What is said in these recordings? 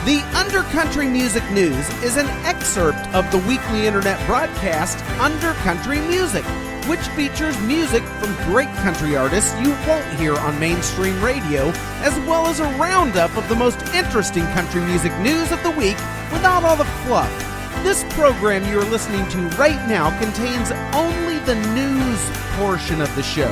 The Undercountry Music News is an excerpt of the weekly internet broadcast Undercountry Music, which features music from great country artists you won't hear on mainstream radio, as well as a roundup of the most interesting country music news of the week without all the fluff. This program you're listening to right now contains only the news portion of the show.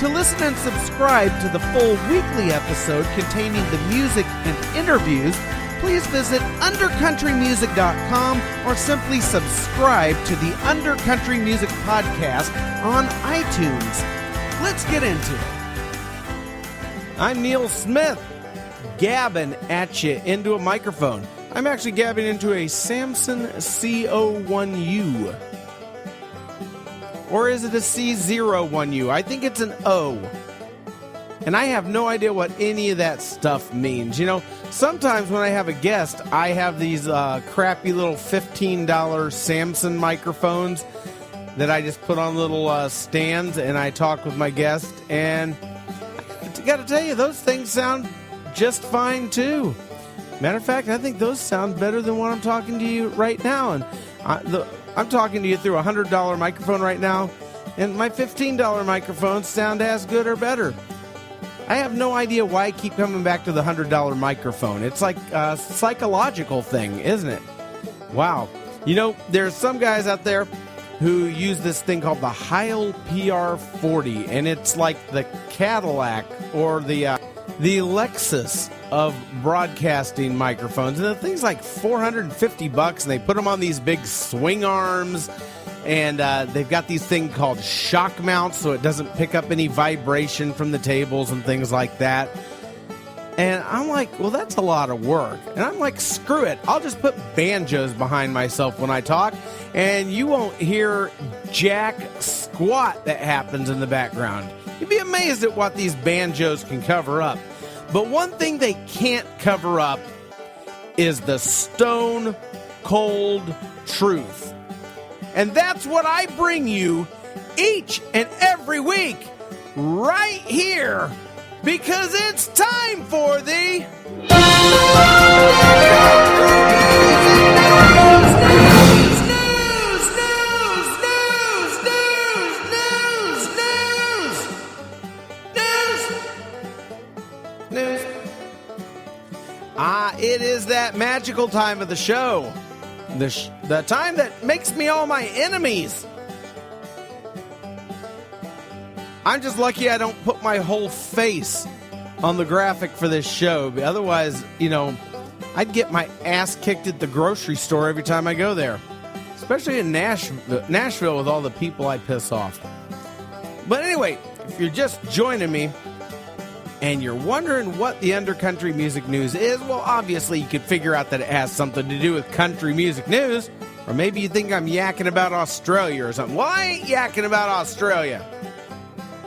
To listen and subscribe to the full weekly episode containing the music and interviews, please visit undercountrymusic.com or simply subscribe to the Undercountry Music Podcast on iTunes. Let's get into it. I'm Neil Smith, gabbing at you into a microphone. I'm actually gabbing into a Samson C01U. Or is it a C01U? I think it's an O. And I have no idea what any of that stuff means. You know, sometimes when I have a guest, I have these crappy little $15 Samson microphones that I just put on little stands, and I talk with my guest. And I got to tell you, those things sound just fine, too. Matter of fact, I think those sound better than what I'm talking to you right now. And I'm talking to you through a $100 microphone right now, and my $15 microphones sound as good or better. I have no idea why I keep coming back to the $100 microphone. It's like a psychological thing, isn't it? Wow. You know, there's some guys out there who use this thing called the Heil PR40, and it's like the Cadillac or the Lexus of broadcasting microphones. And the thing's like $450, and they put them on these big swing arms. And they've got these things called shock mounts, so it doesn't pick up any vibration from the tables and things like that. And I'm like, well, that's a lot of work. And I'm like, screw it. I'll just put banjos behind myself when I talk, and you won't hear jack squat that happens in the background. You'd be amazed at what these banjos can cover up. But one thing they can't cover up is the stone cold truth. And that's what I bring you each and every week, right here, because it's time for the news. It is that magical time of the show. The time that makes me all my enemies. I'm just lucky I don't put my whole face on the graphic for this show. Otherwise, you know, I'd get my ass kicked at the grocery store every time I go there. Especially in Nashville with all the people I piss off. But anyway, if you're just joining me and you're wondering what the Undercountry Music News is, well, obviously you could figure out that it has something to do with country music news. Or maybe you think I'm yakking about Australia or something. Well, I ain't yakking about Australia.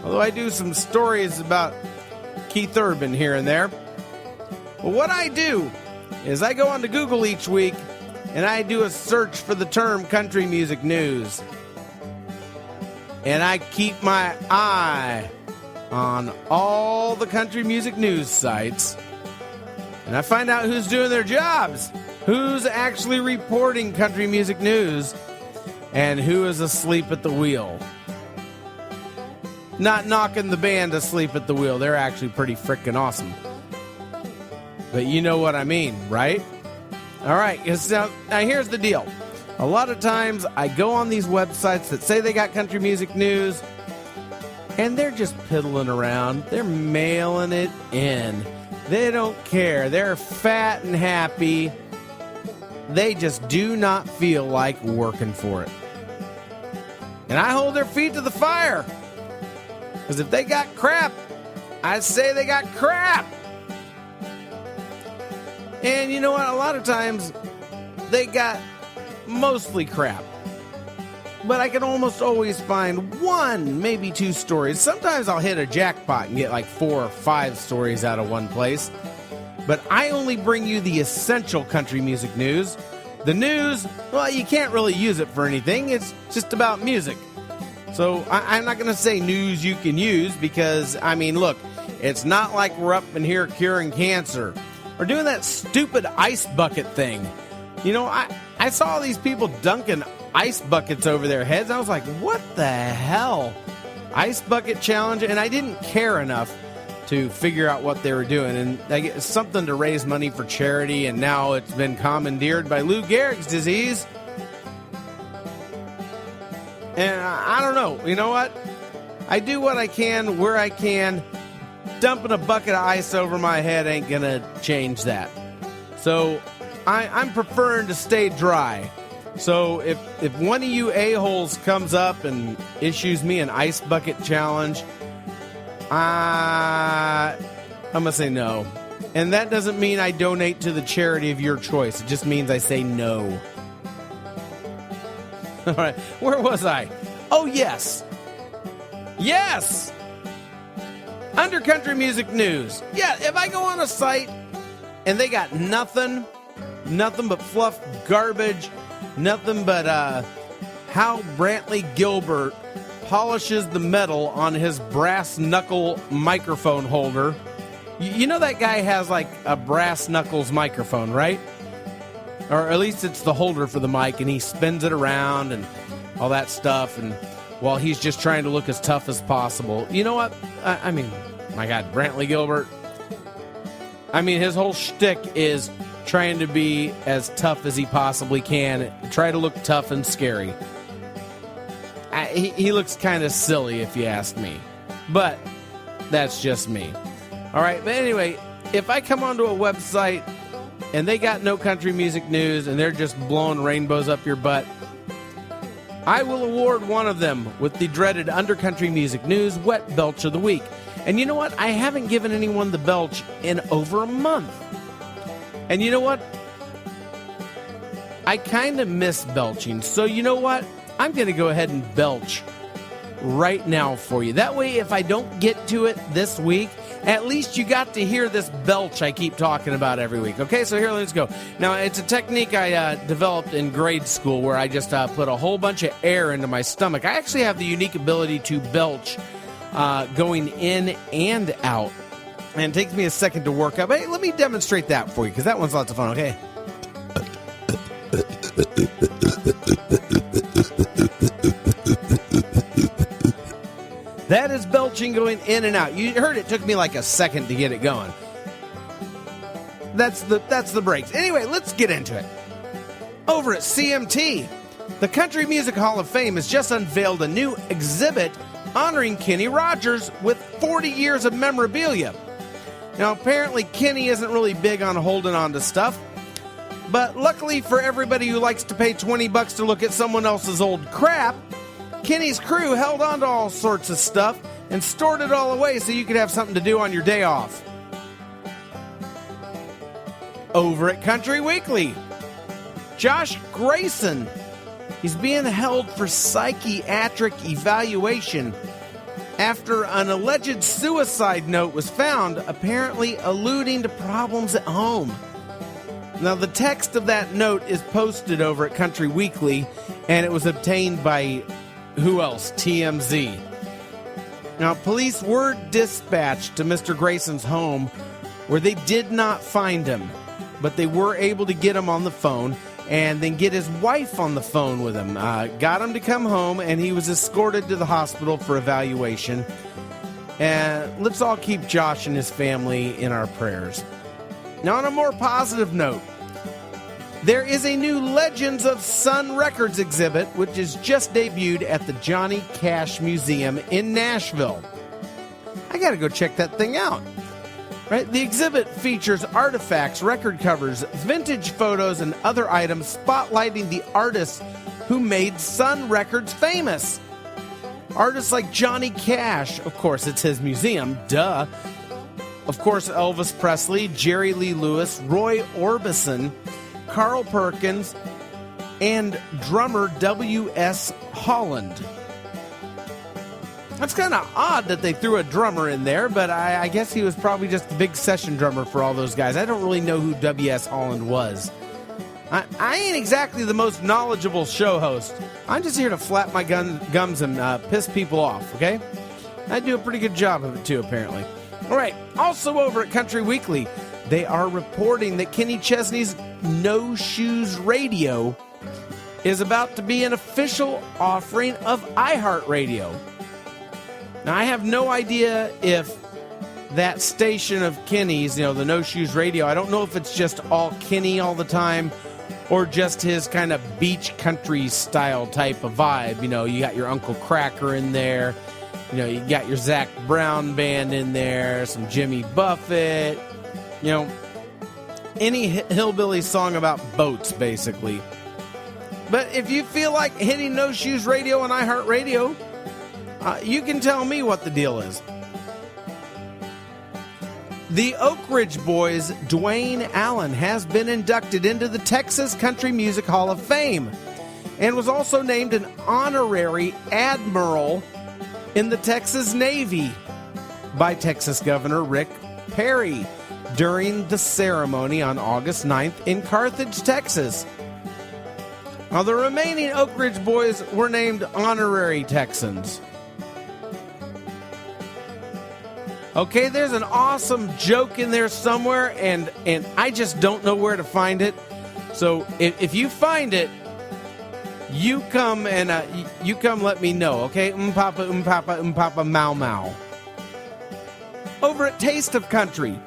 Although I do some stories about Keith Urban here and there. But what I do is I go onto Google each week and I do a search for the term country music news. And I keep my eye on all the country music news sites, and I find out who's doing their jobs, who's actually reporting country music news, and who is asleep at the wheel. Not knocking the band asleep at the wheel. They're actually pretty freaking awesome. But you know what I mean, right? All right, now here's the deal. A lot of times I go on these websites that say they got country music news, and they're just piddling around. They're mailing it in. They don't care. They're fat and happy. They just do not feel like working for it. And I hold their feet to the fire. Because if they got crap, I say they got crap. And you know what? A lot of times, they got mostly crap. But I can almost always find one, maybe two stories. Sometimes I'll hit a jackpot and get like 4 or 5 stories out of one place. But I only bring you the essential country music news. The news, well, you can't really use it for anything. It's just about music. So I'm not going to say news you can use because, I mean, look, it's not like we're up in here curing cancer. or doing that stupid ice bucket thing. You know, I saw these people dunking ice buckets over their heads. I was like, what the hell? Ice bucket challenge? And I didn't care enough to figure out what they were doing. And it's something to raise money for charity, and now it's been commandeered by Lou Gehrig's disease. And I don't know. You know what? I do what I can, where I can. Dumping a bucket of ice over my head ain't going to change that. So I'm preferring to stay dry. So if one of you a-holes comes up and issues me an ice bucket challenge, I'm going to say no. And that doesn't mean I donate to the charity of your choice. It just means I say no. All right, where was I? Oh, yes. Yes! Undercountry music news. Yeah, if I go on a site and they got nothing but fluff garbage, nothing but how Brantley Gilbert polishes the metal on his brass knuckle microphone holder. You know that guy has like a brass knuckles microphone, right? Or at least it's the holder for the mic, and he spins it around and all that stuff, and while he's just trying to look as tough as possible. You know what? I mean, my God, Brantley Gilbert. I mean, his whole shtick is trying to be as tough as he possibly can, try to look tough and scary. He looks kind of silly, if you ask me. But that's just me. All right, but anyway, if I come onto a website and they got no country music news and they're just blowing rainbows up your butt, I will award one of them with the dreaded Undercountry Music News Wet Belch of the Week. And you know what? I haven't given anyone the belch in over a month. And you know what? I kind of miss belching. So you know what? I'm going to go ahead and belch right now for you. That way, if I don't get to it this week, at least you got to hear this belch I keep talking about every week. Okay, so here, let's go. Now, it's a technique I developed in grade school where I just put a whole bunch of air into my stomach. I actually have the unique ability to belch going in and out. And it takes me a second to work up. Hey, let me demonstrate that for you, because that one's lots of fun, okay? That is belching going in and out. You heard it took me like a second to get it going. That's the breaks. Anyway, let's get into it. Over at CMT, the Country Music Hall of Fame has just unveiled a new exhibit honoring Kenny Rogers with 40 years of memorabilia. Now, apparently, Kenny isn't really big on holding on to stuff, but luckily for everybody who likes to pay $20 to look at someone else's old crap, Kenny's crew held on to all sorts of stuff and stored it all away so you could have something to do on your day off. Over at Country Weekly, Josh Gracin, he's being held for psychiatric evaluation after an alleged suicide note was found, apparently alluding to problems at home. Now, the text of that note is posted over at Country Weekly, and it was obtained by, who else? TMZ. Now, police were dispatched to Mr. Grayson's home, where they did not find him, but they were able to get him on the phone and then get his wife on the phone with him. Got him to come home, and he was escorted to the hospital for evaluation. And let's all keep Josh and his family in our prayers. Now, on a more positive note, there is a new Legends of Sun Records exhibit, which is just debuted at the Johnny Cash Museum in Nashville. I gotta go check that thing out. Right? The exhibit features artifacts, record covers, vintage photos, and other items spotlighting the artists who made Sun Records famous. Artists like Johnny Cash, of course, it's his museum, duh. Of course, Elvis Presley, Jerry Lee Lewis, Roy Orbison, Carl Perkins, and drummer W.S. Holland. That's kind of odd that they threw a drummer in there, but I guess he was probably just the big session drummer for all those guys. I don't really know who W.S. Holland was. I ain't exactly the most knowledgeable show host. I'm just here to flap my gums and piss people off, okay? I do a pretty good job of it, too, apparently. All right, also over at Country Weekly, they are reporting that Kenny Chesney's No Shoes Radio is about to be an official offering of iHeart Radio. Now, I have no idea if that station of Kenny's, the No Shoes Radio, I don't know if it's just all Kenny all the time or just his kind of beach country style type of vibe. You got your Uncle Kracker in there. You got your Zach Brown band in there, some Jimmy Buffett, any hillbilly song about boats, basically. But if you feel like hitting No Shoes Radio on iHeart Radio, you can tell me what the deal is. The Oak Ridge Boys' Duane Allen has been inducted into the Texas Country Music Hall of Fame and was also named an honorary admiral in the Texas Navy by Texas Governor Rick Perry during the ceremony on August 9th in Carthage, Texas. Now, the remaining Oak Ridge Boys were named honorary Texans. Okay, there's an awesome joke in there somewhere, and I just don't know where to find it. So if you find it, you come let me know, okay? Papa, mau mau. Over at Taste of Country,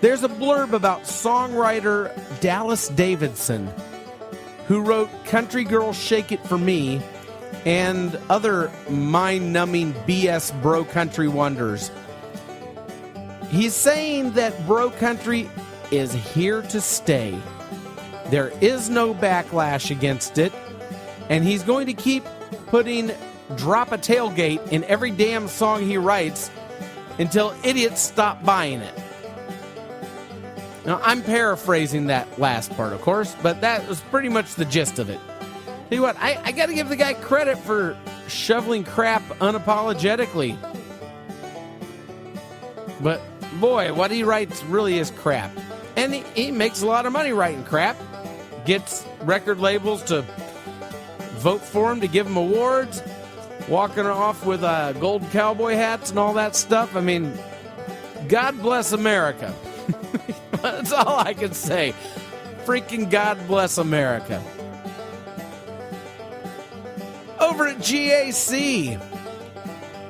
there's a blurb about songwriter Dallas Davidson, who wrote Country Girl Shake It For Me and other mind-numbing BS bro country wonders. He's saying that bro country is here to stay. There is no backlash against it, and he's going to keep putting "Drop a Tailgate" in every damn song he writes until idiots stop buying it. Now, I'm paraphrasing that last part, of course, but that was pretty much the gist of it. Tell you what, I got to give the guy credit for shoveling crap unapologetically. But boy, what he writes really is crap. And he makes a lot of money writing crap. Gets record labels to vote for him, to give him awards. Walking off with gold cowboy hats and all that stuff. I mean, God bless America. That's all I can say. Freaking God bless America. Over at GAC.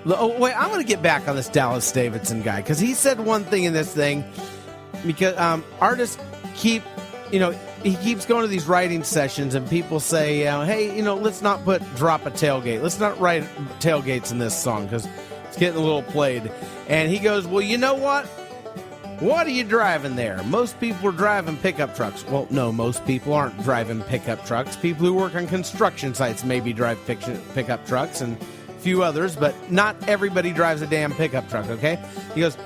Oh, wait, I want to get back on this Dallas Davidson guy, because he said one thing in this thing, because artists keep, he keeps going to these writing sessions, and people say, hey, let's not put "Drop a Tailgate." Let's not write tailgates in this song, because it's getting a little played. And he goes, well, you know what? What are you driving there? Most people are driving pickup trucks. Well, no, most people aren't driving pickup trucks. People who work on construction sites maybe drive pickup trucks, and few others, but not everybody drives a damn pickup truck, okay? He goes,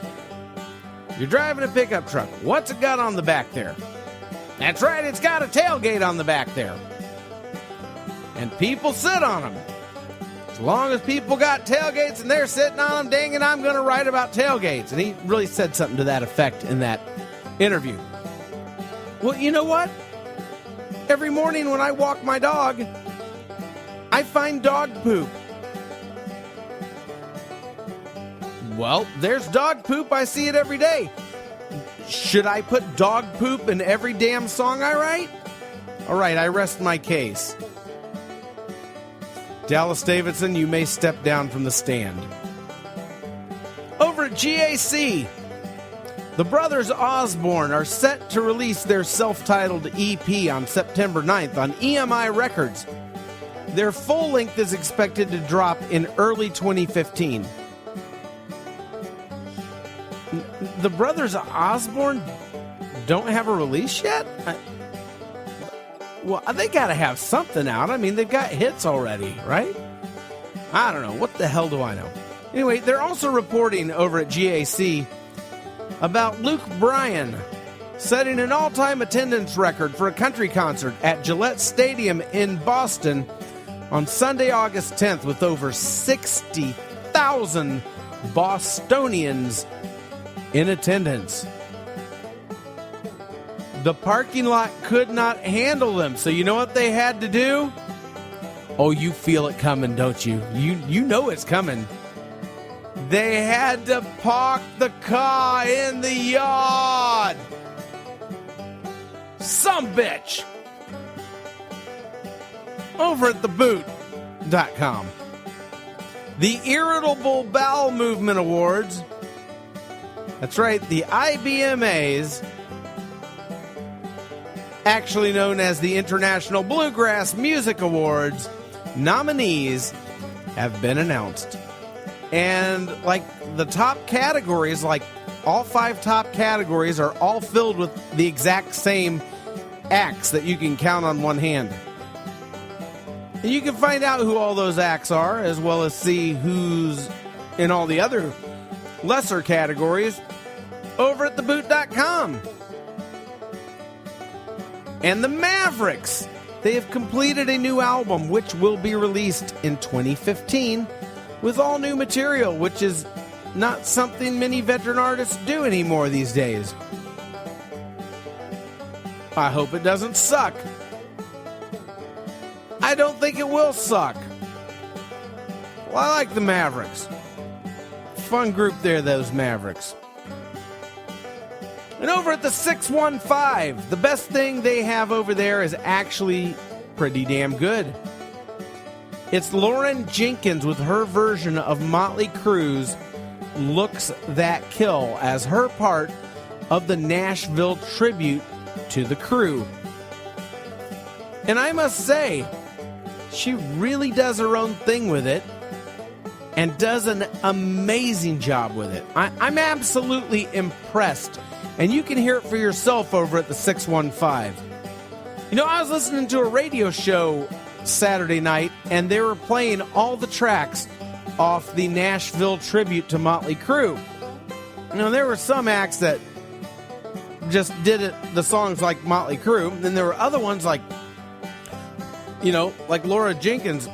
you're driving a pickup truck. What's it got on the back there? That's right, it's got a tailgate on the back there. And people sit on them. As long as people got tailgates and they're sitting on them, dang it, I'm going to write about tailgates. And he really said something to that effect in that interview. Well, you know what? Every morning when I walk my dog, I find dog poop. Well, there's dog poop. I see it every day. Should I put dog poop in every damn song I write? All right, I rest my case. Dallas Davidson, you may step down from the stand. Over at GAC, the brothers Osbourne are set to release their self-titled EP on September 9th on EMI Records. Their full length is expected to drop in early 2015. The brothers Osbourne don't have a release yet? Well, they got to have something out. I mean, they've got hits already, right? I don't know. What the hell do I know? Anyway, they're also reporting over at GAC about Luke Bryan setting an all-time attendance record for a country concert at Gillette Stadium in Boston on Sunday, August 10th, with over 60,000 Bostonians in attendance. The parking lot could not handle them, so you know what they had to do? Oh, you feel it coming, don't you? You know it's coming. They had to park the car in the yard. Some bitch. Over at theboot.com. The Irritable Bowel Movement Awards. That's right, the IBMAs, actually known as the International Bluegrass Music Awards, nominees have been announced. And like the top categories, like all 5 top categories are all filled with the exact same acts that you can count on one hand. And you can find out who all those acts are, as well as see who's in all the other lesser categories over at theboot.com. And the Mavericks, they have completed a new album which will be released in 2015 with all new material, which is not something many veteran artists do anymore these days. I hope it doesn't suck. I don't think it will suck. Well, I like the Mavericks. Fun group there, those Mavericks. And over at the 615, the best thing they have over there is actually pretty damn good. It's Lauren Jenkins with her version of Motley Crue's Looks That Kill as her part of the Nashville tribute to the Crue. And I must say, she really does her own thing with it and does an amazing job with it. I'm absolutely impressed. And you can hear it for yourself over at the 615. You know, I was listening to a radio show Saturday night, and they were playing all the tracks off the Nashville tribute to Motley Crue. You know, there were some acts that just did it, the songs like Motley Crue, and then there were other ones like, you know, like Lauren Jenkins,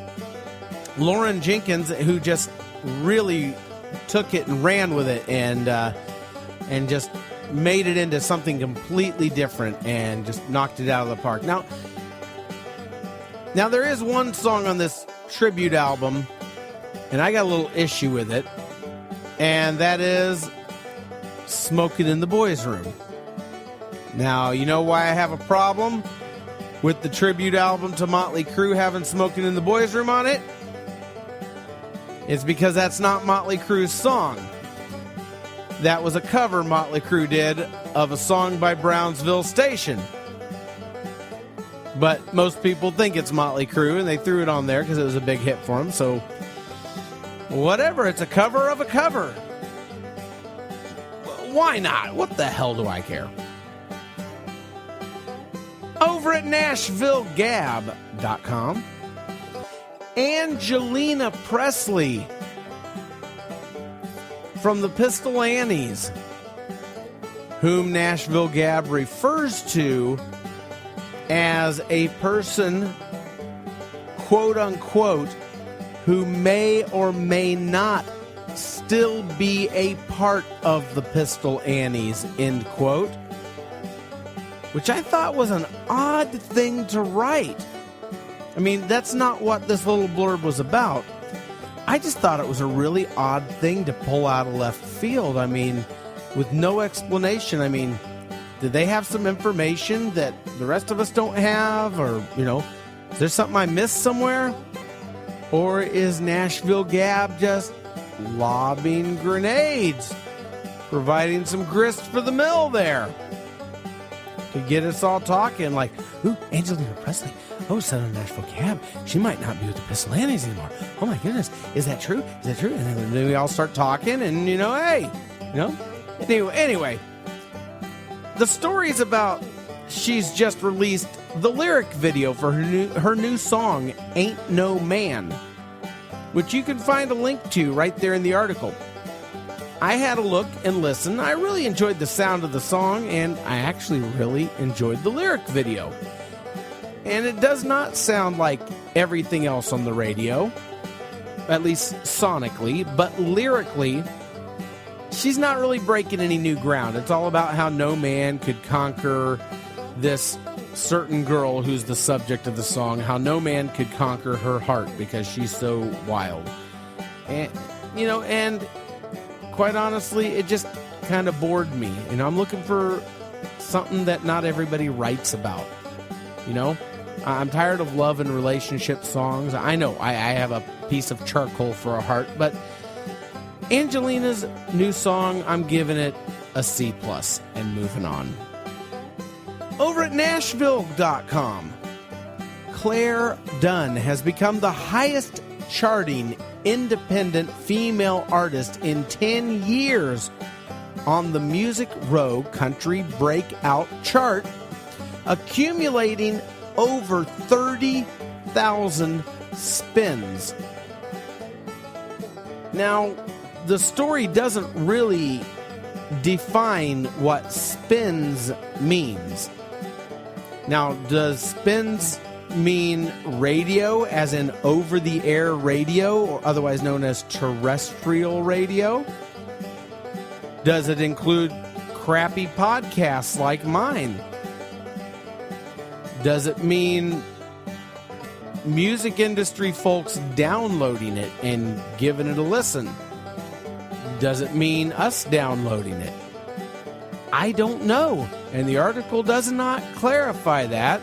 who just really took it and ran with it and just made it into something completely different and just knocked it out of the park. Now there is one song on this tribute album, and I got a little issue with it, and that is Smoking in the Boys' Room. Now, you know why I have a problem with the tribute album to Motley Crue having Smoking in the Boys' Room on it? It's because that's not Motley Crue's song. That was a cover Motley Crue did of a song by Brownsville Station. But most people think it's Motley Crue, and they threw it on there because it was a big hit for them. So, whatever, it's a cover of a cover. Why not? What the hell do I care? Over at NashvilleGab.com, Angeleena Presley from the Pistol Annies, whom Nashville Gab refers to as a person, quote unquote, who may or may not still be a part of the Pistol Annies, end quote. Which I thought was an odd thing to write. I mean, that's not what this little blurb was about. I just thought it was a really odd thing to pull out of left field. I mean, with no explanation. I mean, did they have some information that the rest of us don't have? Or, you know, is there something I missed somewhere? Or is Nashville Gab just lobbing grenades, providing some grist for the mill there to get us all talking like, ooh, Angeleena Presley. Oh, son of Nashville Gab. She might not be with the Pistol Annies anymore. Oh, my goodness. Is that true? Is that true? And then we all start talking, and, you know, hey, you know. Anyway, the story's about she's just released the lyric video for her new song, Ain't No Man, which you can find a link to right there in the article. I had a look and listen. I really enjoyed the sound of the song, and I actually really enjoyed the lyric video. And it does not sound like everything else on the radio, at least sonically, but lyrically, she's not really breaking any new ground. It's all about how no man could conquer this certain girl who's the subject of the song, how no man could conquer her heart because she's so wild. And, you know, and quite honestly, it just kind of bored me. You know, I'm looking for something that not everybody writes about. You know, I'm tired of love and relationship songs. I know I have a piece of charcoal for a heart, but Angeleena's new song, I'm giving it a C+ and moving on. Over at Nashville.com, Clare Dunn has become the highest charting independent female artist in 10 years on the Music Row Country Breakout chart, accumulating over 30,000 spins. Now, the story doesn't really define what spins means. Now, does spins mean radio, as in over-the-air radio, or otherwise known as terrestrial radio? Does it include crappy podcasts like mine? Does it mean music industry folks downloading it and giving it a listen? Does it mean us downloading it? I don't know, and the article does not clarify that.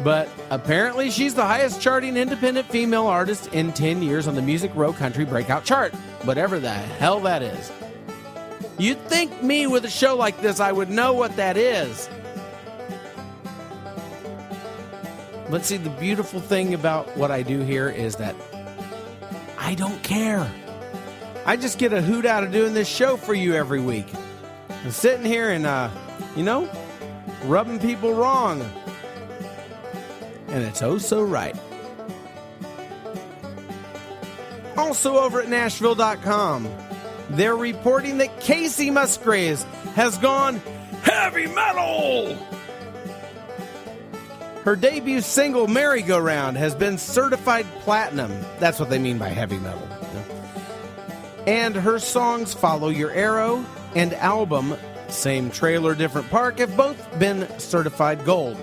But apparently she's the highest charting independent female artist in 10 years on the Music Row Country Breakout chart, whatever the hell that is. You'd think me with a show like this, I would know what that is. But see, the beautiful thing about what I do here is that I don't care. I just get a hoot out of doing this show for you every week. And sitting here and, rubbing people wrong. And it's oh so right. Also over at Nashville.com, they're reporting that Kacey Musgraves has gone heavy metal. Her debut single, Merry-Go-Round, has been certified platinum. That's what they mean by heavy metal. And her songs, Follow Your Arrow and album, Same Trailer, Different Park, have both been certified gold.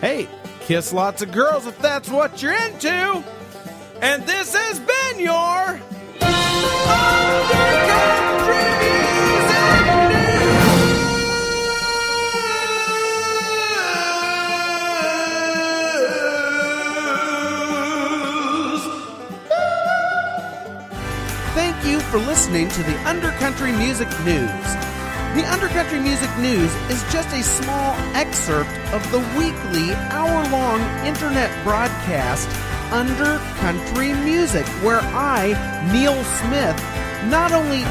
Hey, kiss lots of girls if that's what you're into. And this has been your Undercountry Music News. Thank you for listening to the Undercountry Music News. The Undercountry Music News is just a small excerpt of the weekly, hour-long internet broadcast Undercountry Music, where I, Neal Smith, not only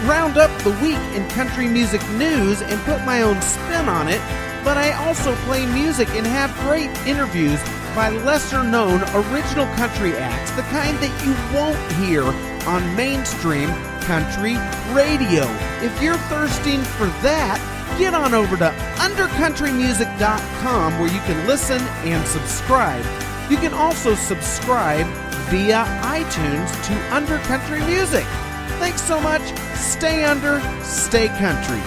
round up the week in country music news and put my own spin on it, but I also play music and have great interviews by lesser-known original country acts, the kind that you won't hear on mainstream country radio. If you're thirsting for that, get on over to undercountrymusic.com where you can listen and subscribe. You can also subscribe via iTunes to Undercountry Music. Thanks so much. Stay under, stay country.